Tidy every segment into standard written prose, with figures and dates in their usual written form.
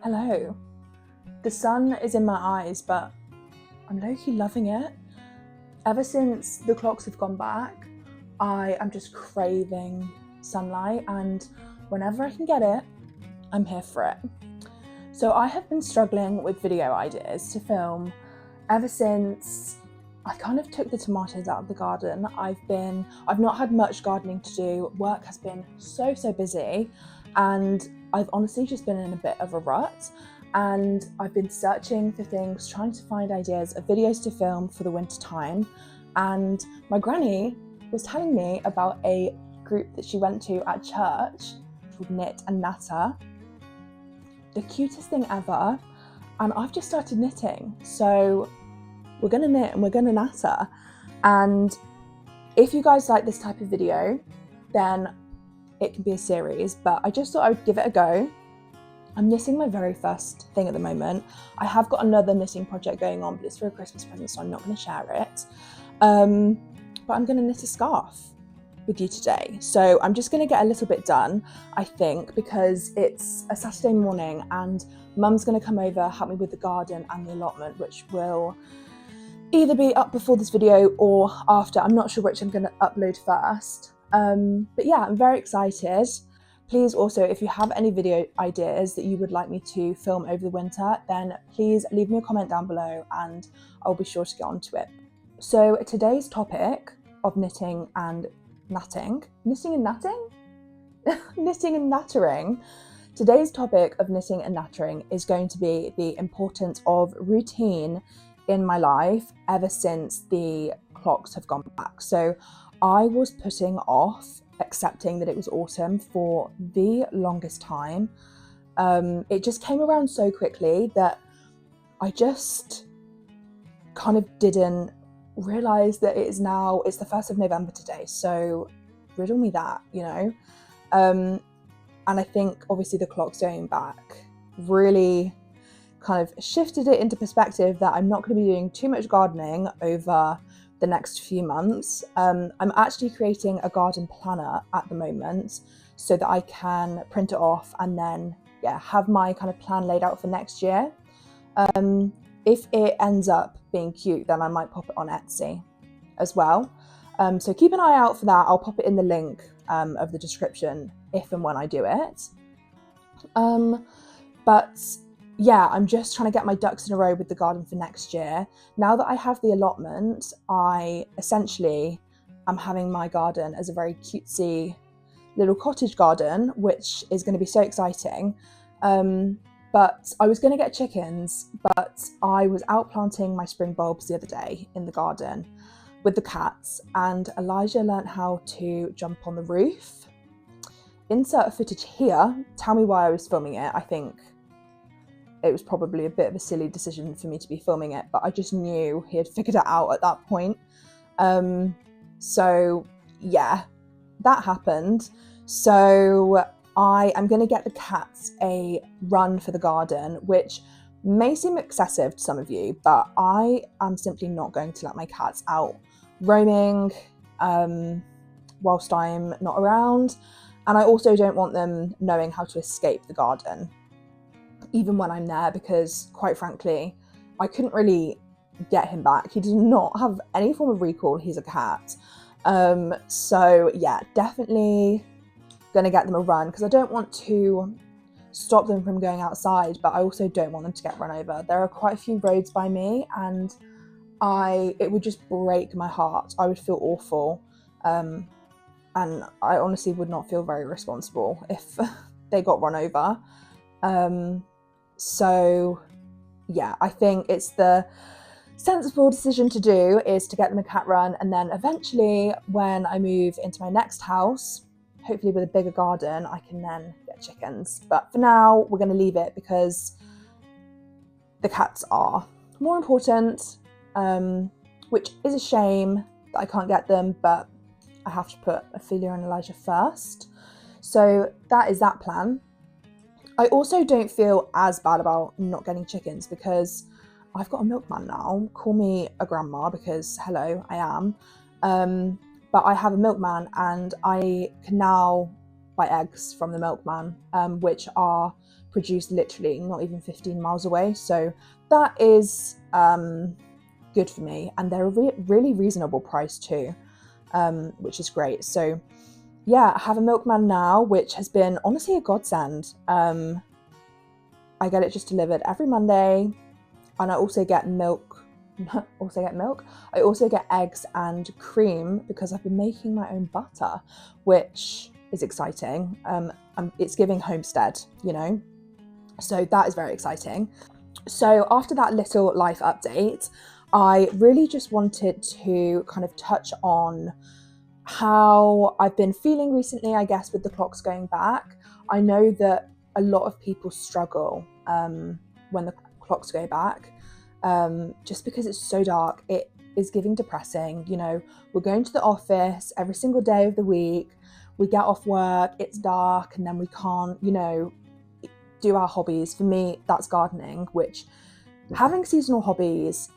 Hello. The sun is in my eyes, but I'm low-key loving it. Ever since the clocks have gone back, I am just craving sunlight, and whenever I can get it, I'm here for it. So I have been struggling with video ideas to film ever since I kind of took the tomatoes out of the garden. I've not had much gardening to do. Work has been so busy, and I've honestly just been in a bit of a rut, and I've been searching for things, trying to find ideas of videos to film for the winter time. And my granny was telling me about a group that she went to at church called Knit and Natter. The cutest thing ever. And I've just started knitting. So we're gonna knit and we're gonna natter. And if you guys like this type of video, then it can be a series, but I just thought I would give it a go. I'm knitting my very first thing at the moment. I have got another knitting project going on, but it's for a Christmas present, so I'm not going to share it. But I'm going to knit a scarf with you today. So I'm just going to get a little bit done, I think, because it's a Saturday morning and Mum's going to come over, help me with the garden and the allotment, which will either be up before this video or after. I'm not sure which I'm going to upload first. But yeah, I'm very excited. Please also, if you have any video ideas that you would like me to film over the winter, then please leave me a comment down below and I'll be sure to get onto it. So today's topic of knitting and nattering. Today's topic of knitting and nattering is going to be the importance of routine in my life ever since the clocks have gone back. So I was putting off accepting that it was autumn for the longest time. It just came around so quickly that I just kind of didn't realize that it's the 1st of November today, so riddle me that, you know. And I think obviously the clocks going back really kind of shifted it into perspective that I'm not going to be doing too much gardening over the next few months. I'm actually creating a garden planner at the moment so that I can print it off and then have my kind of plan laid out for next year. If it ends up being cute, then I might pop it on Etsy as well. So keep an eye out for that. I'll pop it in the link of the description if and when I do it. But yeah, I'm just trying to get my ducks in a row with the garden for next year. Now that I have the allotment, I essentially am having my garden as a very cutesy little cottage garden, which is going to be so exciting. But I was going to get chickens, but I was out planting my spring bulbs the other day in the garden with the cats, and Elijah learnt how to jump on the roof. Insert footage here. Tell me why I was filming it. I think it was probably a bit of a silly decision for me to be filming it, but I just knew he had figured it out at that point. So yeah, that happened. So I am going to get the cats a run for the garden, which may seem excessive to some of you, but I am simply not going to let my cats out roaming whilst I'm not around. And I also don't want them knowing how to escape the garden, even when I'm there, because quite frankly, I couldn't really get him back. He does not have any form of recall. He's a cat. So yeah, definitely gonna get them a run because I don't want to stop them from going outside, but I also don't want them to get run over. There are quite a few roads by me and it would just break my heart. I would feel awful. And I honestly would not feel very responsible if they got run over. So yeah, I think it's the sensible decision to do is to get them a cat run, and then eventually when I move into my next house, hopefully with a bigger garden, I can then get chickens. But for now, we're going to leave it because the cats are more important, which is a shame that I can't get them, but I have to put Ophelia and Elijah first. So that is that plan. I also don't feel as bad about not getting chickens because I've got a milkman now. Call me a grandma because hello, I am. But I have a milkman and I can now buy eggs from the milkman, which are produced literally not even 15 miles away. So that is good for me, and they're a really reasonable price too, which is great. So yeah, I have a milkman now, which has been honestly a godsend. I get it just delivered every Monday, and I also get milk. I also get eggs and cream because I've been making my own butter, which is exciting. It's giving homestead, you know, so that is very exciting. So after that little life update, I really just wanted to kind of touch on how I've been feeling recently, I guess, with the clocks going back. I know that a lot of people struggle when the clocks go back, just because it's so dark. It is giving depressing. You know, we're going to the office every single day of the week. We get off work, it's dark, and then we can't, you know, do our hobbies. For me, that's gardening, which having seasonal hobbies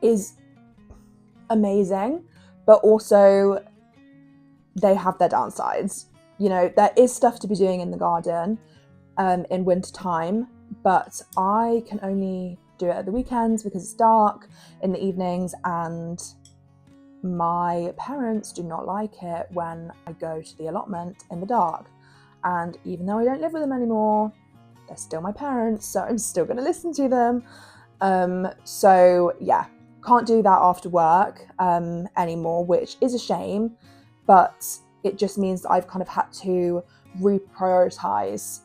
is amazing, but also they have their downsides. You know, there is stuff to be doing in the garden in winter time, but I can only do it at the weekends because it's dark in the evenings, and my parents do not like it when I go to the allotment in the dark. And even though I don't live with them anymore, they're still my parents, so I'm still going to listen to them. So yeah, can't do that after work anymore, which is a shame, but it just means that I've kind of had to reprioritize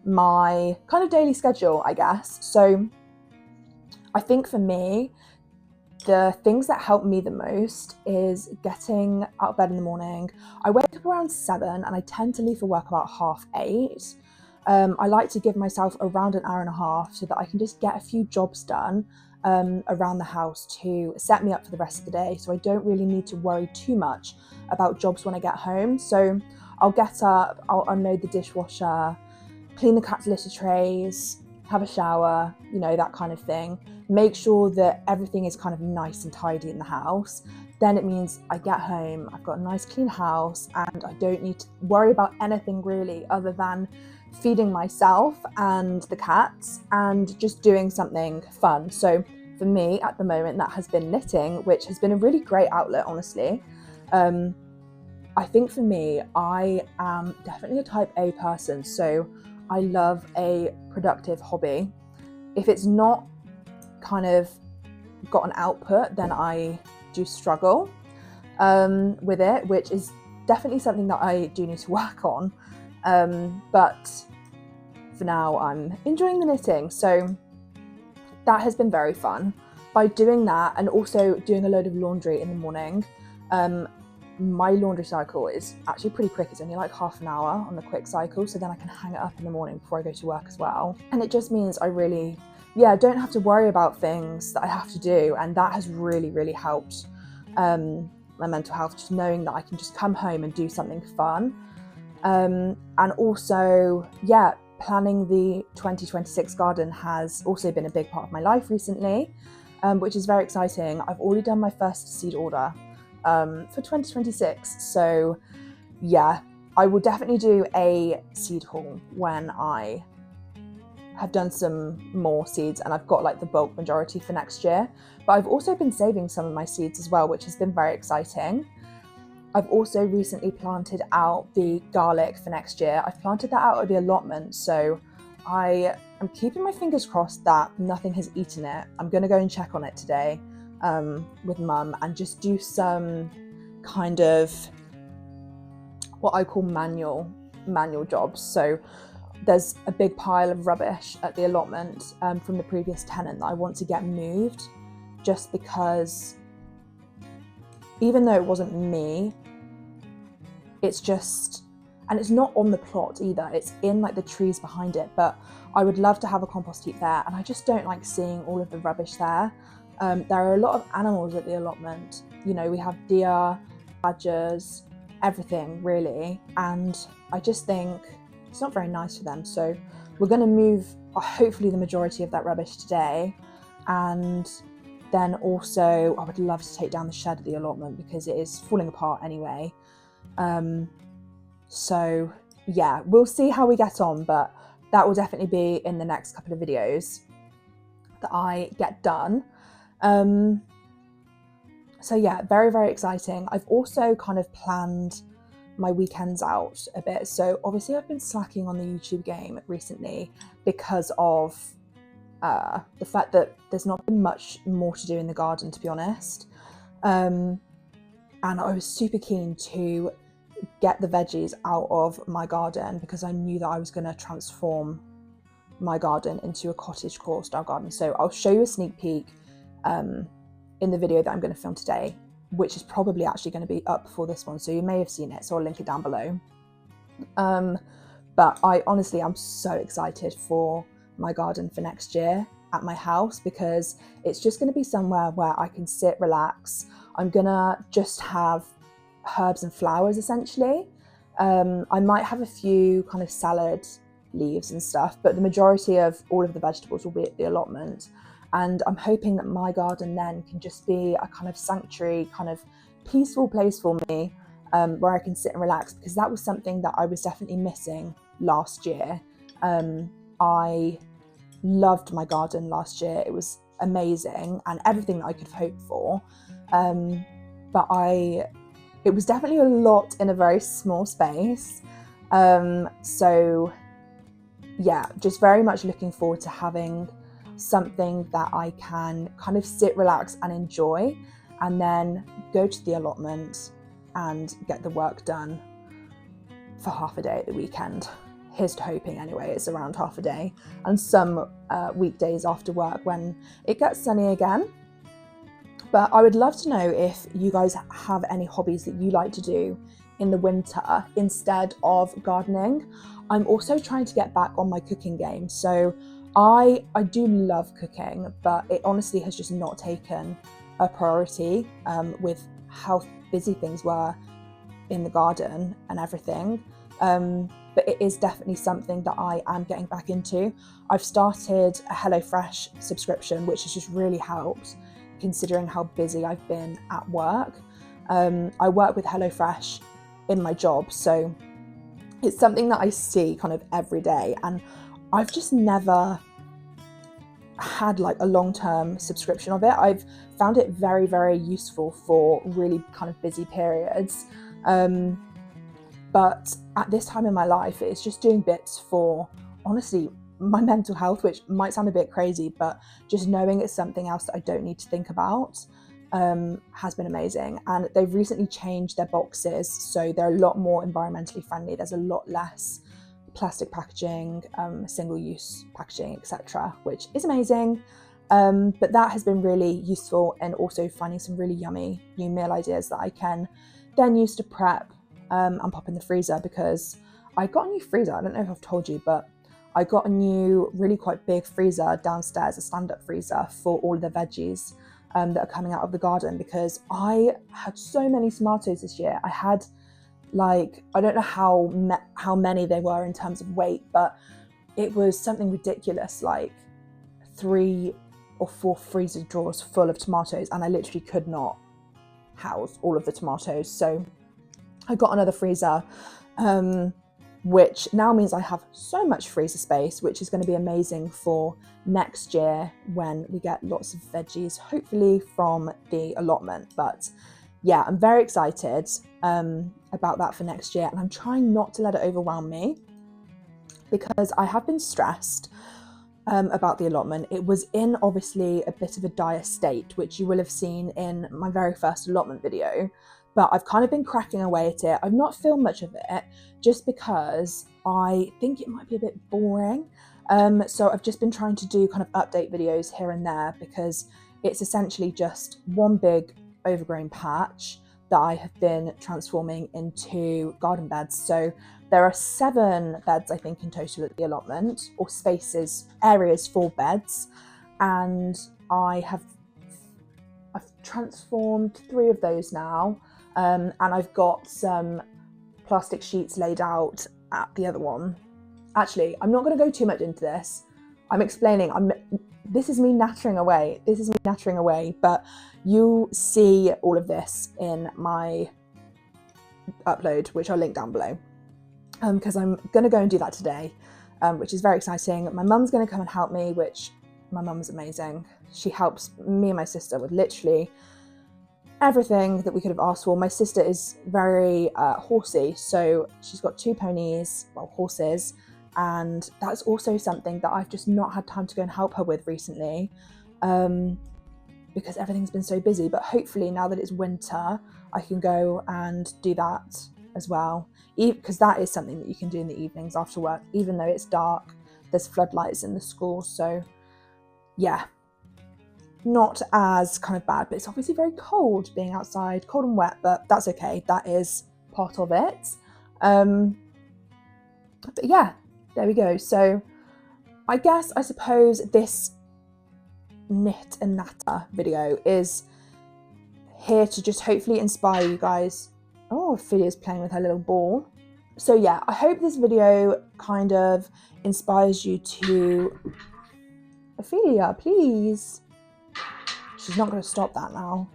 my kind of daily schedule, I guess. So I think for me, the things that help me the most is getting out of bed in the morning. I wake up around 7 and I tend to leave for work about 8:30. I like to give myself around an hour and a half so that I can just get a few jobs done around the house to set me up for the rest of the day, so I don't really need to worry too much about jobs when I get home. So I'll get up, I'll unload the dishwasher, clean the cat's litter trays, have a shower, you know, that kind of thing. Make sure that everything is kind of nice and tidy in the house. Then it means I get home, I've got a nice clean house, and I don't need to worry about anything really other than feeding myself and the cats and just doing something fun. So for me at the moment, that has been knitting, which has been a really great outlet, honestly. I think for me, I am definitely a type A person, so I love a productive hobby. If it's not kind of got an output, then I do struggle with it, which is definitely something that I do need to work on. But for now, I'm enjoying the knitting, so that has been very fun. By doing that and also doing a load of laundry in the morning, my laundry cycle is actually pretty quick. It's only like half an hour on the quick cycle, so then I can hang it up in the morning before I go to work as well. And it just means I really, don't have to worry about things that I have to do, and that has really helped my mental health, just knowing that I can just come home and do something fun. And also, planning the 2026 garden has also been a big part of my life recently, which is very exciting. I've already done my first seed order for 2026. So I will definitely do a seed haul when I have done some more seeds and I've got like the bulk majority for next year. But I've also been saving some of my seeds as well, which has been very exciting. I've also recently planted out the garlic for next year. I've planted that out of the allotment, so I am keeping my fingers crossed that nothing has eaten it. I'm going to go and check on it today with Mum and just do some kind of what I call manual jobs. So there's a big pile of rubbish at the allotment from the previous tenant that I want to get moved, just because even though it wasn't me, it's just, and it's not on the plot either, it's in like the trees behind it, but I would love to have a compost heap there, and I just don't like seeing all of the rubbish there. There are a lot of animals at the allotment, you know, we have deer, badgers, everything really, and I just think it's not very nice for them. So we're going to move hopefully the majority of that rubbish today, and then also I would love to take down the shed at the allotment because it is falling apart anyway. So we'll see how we get on, but that will definitely be in the next couple of videos that I get done. So yeah, very, very exciting. I've also kind of planned my weekends out a bit. So obviously I've been slacking on the YouTube game recently because of the fact that there's not been much more to do in the garden, to be honest. And I was super keen to get the veggies out of my garden because I knew that I was going to transform my garden into a cottagecore style garden. So I'll show you a sneak peek in the video that I'm going to film today, which is probably actually going to be up before this one, so you may have seen it, so I'll link it down below. But I honestly am so excited for my garden for next year at my house, because it's just going to be somewhere where I can sit, relax. I'm gonna just have herbs and flowers essentially. I might have a few kind of salad leaves and stuff, but the majority of all of the vegetables will be at the allotment. And I'm hoping that my garden then can just be a kind of sanctuary, kind of peaceful place for me, where I can sit and relax, because that was something that I was definitely missing last year. I loved my garden last year. It was amazing and everything that I could have hoped for. But it was definitely a lot in a very small space. So yeah, just very much looking forward to having something that I can kind of sit, relax and enjoy, and then go to the allotment and get the work done for half a day at the weekend. Here's to hoping anyway, it's around half a day, and some weekdays after work when it gets sunny again. But I would love to know if you guys have any hobbies that you like to do in the winter instead of gardening. I'm also trying to get back on my cooking game. So I do love cooking, but it honestly has just not taken a priority with how busy things were in the garden and everything. But it is definitely something that I am getting back into. I've started a HelloFresh subscription, which has just really helped considering how busy I've been at work. I work with HelloFresh in my job, so it's something that I see kind of every day, and I've just never had like a long-term subscription of it. I've found it very, very useful for really kind of busy periods. But at this time in my life, it's just doing bits for, honestly, my mental health, which might sound a bit crazy, but just knowing it's something else that I don't need to think about has been amazing. And they've recently changed their boxes, so they're a lot more environmentally friendly. There's a lot less plastic packaging, single-use packaging, etc., which is amazing. But that has been really useful, and also finding some really yummy new meal ideas that I can then use to prep and pop in the freezer, because I got a new freezer. I don't know if I've told you, but I got a new really quite big freezer downstairs, a stand-up freezer for all of the veggies that are coming out of the garden, because I had so many tomatoes this year. I had like, I don't know how many they were in terms of weight, but it was something ridiculous, like 3 or 4 freezer drawers full of tomatoes, and I literally could not house all of the tomatoes. So I got another freezer, which now means I have so much freezer space, which is going to be amazing for next year when we get lots of veggies, hopefully from the allotment. But yeah, I'm very excited about that for next year, and I'm trying not to let it overwhelm me, because I have been stressed about the allotment. It was in obviously a bit of a dire state, which you will have seen in my very first allotment video, but I've kind of been cracking away at it. I've not filmed much of it just because I think it might be a bit boring. So I've just been trying to do kind of update videos here and there, because it's essentially just one big overgrown patch that I have been transforming into garden beds. So there are 7 beds, I think, in total at the allotment, or spaces, areas for beds. And I've transformed 3 of those now. And I've got some plastic sheets laid out at the other one. Actually, I'm not going to go too much into this. I'm explaining. This is me nattering away. But you'll see all of this in my upload, which I'll link down below, because I'm going to go and do that today. which is very exciting. My mum's going to come and help me, which my mum's amazing. She helps me and my sister with literally everything that we could have asked for. My sister is very horsey, so she's got 2 ponies, well, horses, and that's also something that I've just not had time to go and help her with recently, because everything's been so busy. But hopefully now that it's winter, I can go and do that as well, because that is something that you can do in the evenings after work, even though it's dark. There's floodlights in the school, so yeah, not as kind of bad, but it's obviously very cold being outside, cold and wet, but that's okay. That is part of it. But yeah, there we go. So I suppose this knit and natter video is here to just hopefully inspire you guys. Oh, Ophelia's playing with her little ball. So yeah, I hope this video kind of inspires you to... Ophelia, please. She's not going to stop that now.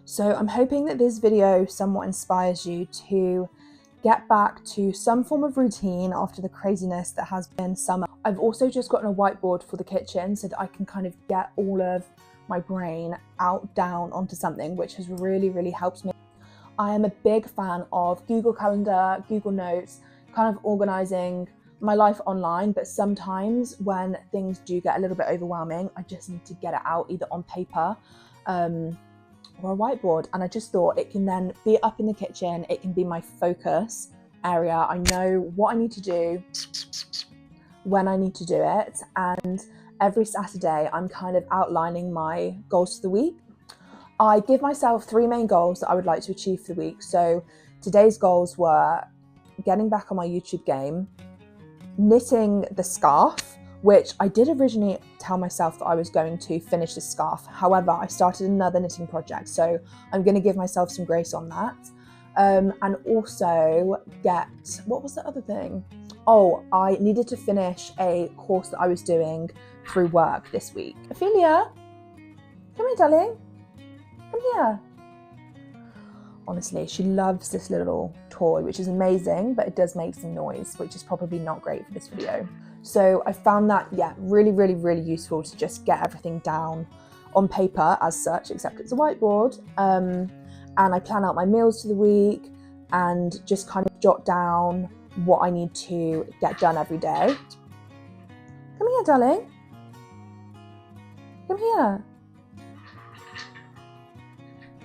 So I'm hoping that this video somewhat inspires you to get back to some form of routine after the craziness that has been summer. I've also just gotten a whiteboard for the kitchen so that I can kind of get all of my brain down onto something, which has really, really helped me. I am a big fan of Google Calendar, Google Notes, kind of organising my life online, but sometimes when things do get a little bit overwhelming, I just need to get it out either on paper or a whiteboard. And I just thought it can then be up in the kitchen, it can be my focus area. I know what I need to do, when I need to do it, and every Saturday I'm kind of outlining my goals for the week. I give myself 3 main goals that I would like to achieve for the week. So today's goals were getting back on my YouTube game, knitting the scarf, which I did originally tell myself that I was going to finish the scarf. However, I started another knitting project, so I'm going to give myself some grace on that. And also what was the other thing? Oh, I needed to finish a course that I was doing through work this week. Ophelia, come here, darling. Come here. Honestly, she loves this little toy, which is amazing, but it does make some noise, which is probably not great for this video. So I found that, yeah, really, really, really useful to just get everything down on paper as such, except it's a whiteboard. And I plan out my meals for the week and just kind of jot down what I need to get done every day. Come here, darling. Come here.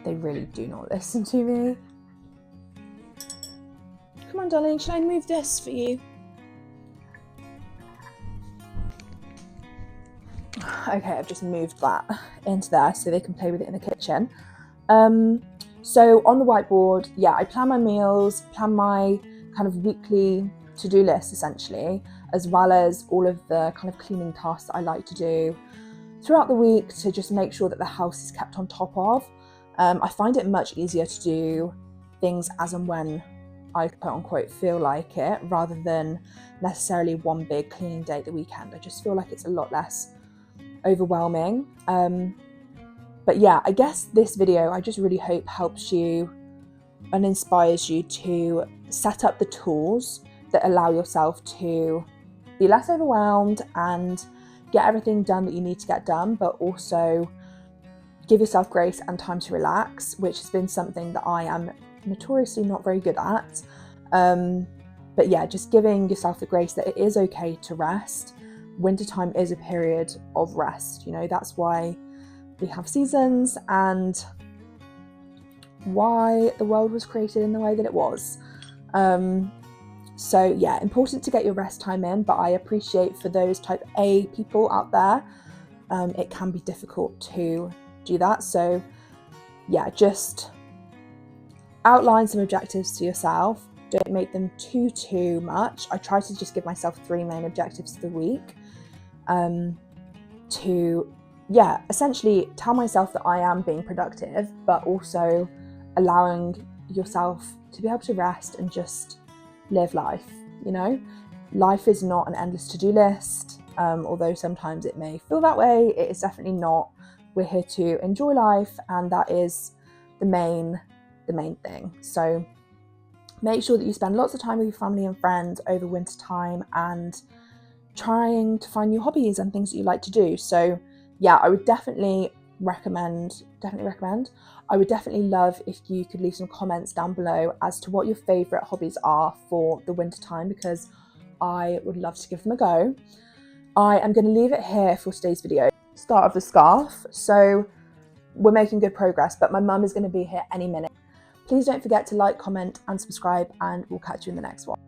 They really do not listen to me. Come on, darling, shall I move this for you? Okay, I've just moved that into there so they can play with it in the kitchen. So on the whiteboard, yeah, I plan my meals, plan my kind of weekly to-do list essentially, as well as all of the kind of cleaning tasks that I like to do throughout the week to just make sure that the house is kept on top of. I find it much easier to do things as and when I quote unquote feel like it, rather than necessarily one big cleaning day at the weekend. I just feel like it's a lot less overwhelming. But yeah, I guess this video, I just really hope helps you and inspires you to set up the tools that allow yourself to be less overwhelmed and get everything done that you need to get done, but also give yourself grace and time to relax, which has been something that I am notoriously not very good at. But yeah, just giving yourself the grace that it is okay to rest. Wintertime is a period of rest, you know, that's why we have seasons and why the world was created in the way that it was. So yeah, important to get your rest time in, but I appreciate for those type A people out there, it can be difficult to do that. So yeah, just outline some objectives to yourself. Don't make them too much. I try to just give myself 3 main objectives for the week, to essentially tell myself that I am being productive, but also allowing yourself to be able to rest and just live life. You know, life is not an endless to-do list, although sometimes it may feel that way. It is definitely not. We're here to enjoy life, and that is the main thing. So make sure that you spend lots of time with your family and friends over winter time, and trying to find new hobbies and things that you like to do. So yeah, I would definitely recommend. I would definitely love if you could leave some comments down below as to what your favourite hobbies are for the winter time, because I would love to give them a go. I am going to leave it here for today's video. Start of the scarf. So we're making good progress, but my mum is going to be here any minute. Please don't forget to like, comment and subscribe, and we'll catch you in the next one.